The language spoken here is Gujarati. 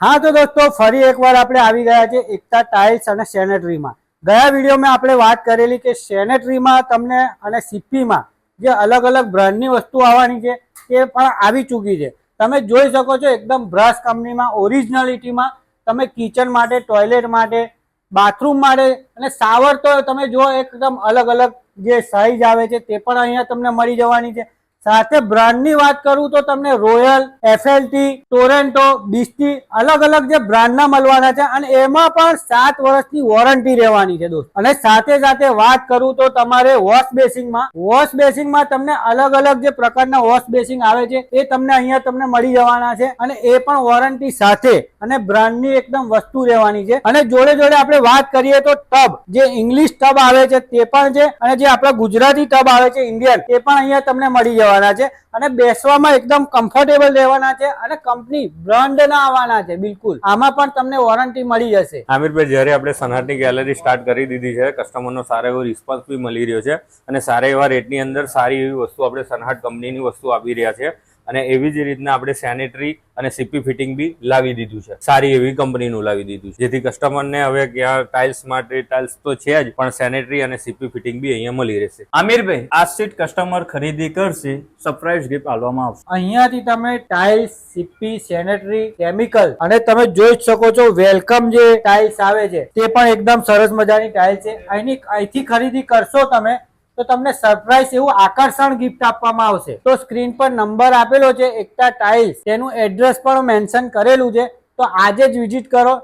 हाँ तो दोस्तों फरी एक बार આપણે આવી ગયા છે એકતા ટાઇલ્સ અને સેનેટરીમાં। ગયા વિડીયોમાં આપણે વાત કરેલી કે સેનેટરીમાં તમને અને સીપીમાં જે અલગ અલગ બ્રાન્ડની વસ્તુ આવવાની છે તે પણ આવી ચૂકી છે। તમે જોઈ શકો છો એકદમ બ્રશ કંપનીમાં ઓરિજિનલિટીમાં તમે કિચન માટે, ટોયલેટ માટે, બાથરૂમ માટે અને શાવર તો તમે જો એકદમ અલગ અલગ જે સાઇઝ આવે છે તે પણ અહીંયા તમને મળી જવાની છે। સાથે બ્રાન્ડની વાત કરું તો તમને રોયલ, એફએલટી, ટોરેન્ટો, બીસ્ટી અલગ અલગ જે બ્રાન્ડના મળવાના છે અને એમાં પણ 7 વર્ષની વોરંટી રહેવાની છે દોસ્ત। અને સાથે સાથે વાત કરું તો તમારે વોશ બેસિંગમાં તમને અલગ અલગ જે પ્રકારના વોશ બેસિંગ આવે છે એ તમને અહીંયા તમને મળી જવાના છે અને એ પણ વોરંટી સાથે અને બ્રાન્ડની એકદમ વસ્તુ રહેવાની છે। અને જોડે જોડે આપણે વાત કરીએ તો ટબ, જે ઇંગ્લિશ ટબ આવે છે તે પણ છે અને જે આપણા ગુજરાતી ટબ આવે છે ઇન્ડિયન, એ પણ અહીંયા તમને મળી જવાના છે અને બેસવામાં એકદમ કમ્ફર્ટેબલ રહેવાના છે અને કંપની બ્રાન્ડ ના આવવાના છે। બિલકુલ આમાં પણ તમને વોરંટી મળી જશે। આમિરભાઈ, જ્યારે આપણે સનહાટની ગેલેરી સ્ટાર્ટ કરી દીધી છે, કસ્ટમરનો સારો એવો રિસ્પોન્સ બી મળી રહ્યો છે અને સારા એવા રેટની અંદર સારી એવી વસ્તુ આપણે સનહાટ કંપનીની વસ્તુ આપી રહ્યા છે અને એવી જ રીતના આપણે સેનેટરી અને સીપી ફિટિંગ બી લાવી દીધું છે, સારી એવી કંપનીનું લાવી દીધું છે, જેથી કસ્ટમરને હવે ક્યાં ટાઇલ્સ માટે ટાઇલ્સ તો છે જ, પણ સેનેટરી અને સીપી ફિટિંગ બી અહીંયા મળી રહેશે। આમિરભાઈ, આ સીટ કસ્ટમર ખરીદી કરશે, સરપ્રાઈઝ ગિફ્ટ આપવામાં આવશે। અહીંયાથી તમે ટાઇલ્સ, સીપી, સેનેટરી, કેમિકલ અને તમે જોઈ શકો છો વેલકમ જે ટાઇલ્સ આવે છે તે પણ એકદમ સરસ મજાની ટાઇલ્સ છે। અહીંથી ખરીદી કરશો તમે તો તમને સરપ્રાઈઝ એવું આકર્ષણ ગિફ્ટ આપવામાં આવશે। તો સ્ક્રીન પર નંબર આપેલો છે એકતા ટાઇલ્સ, તેનું એડ્રેસ પણ મેન્શન કરેલું છે, તો આજે જ વિઝિટ કરો।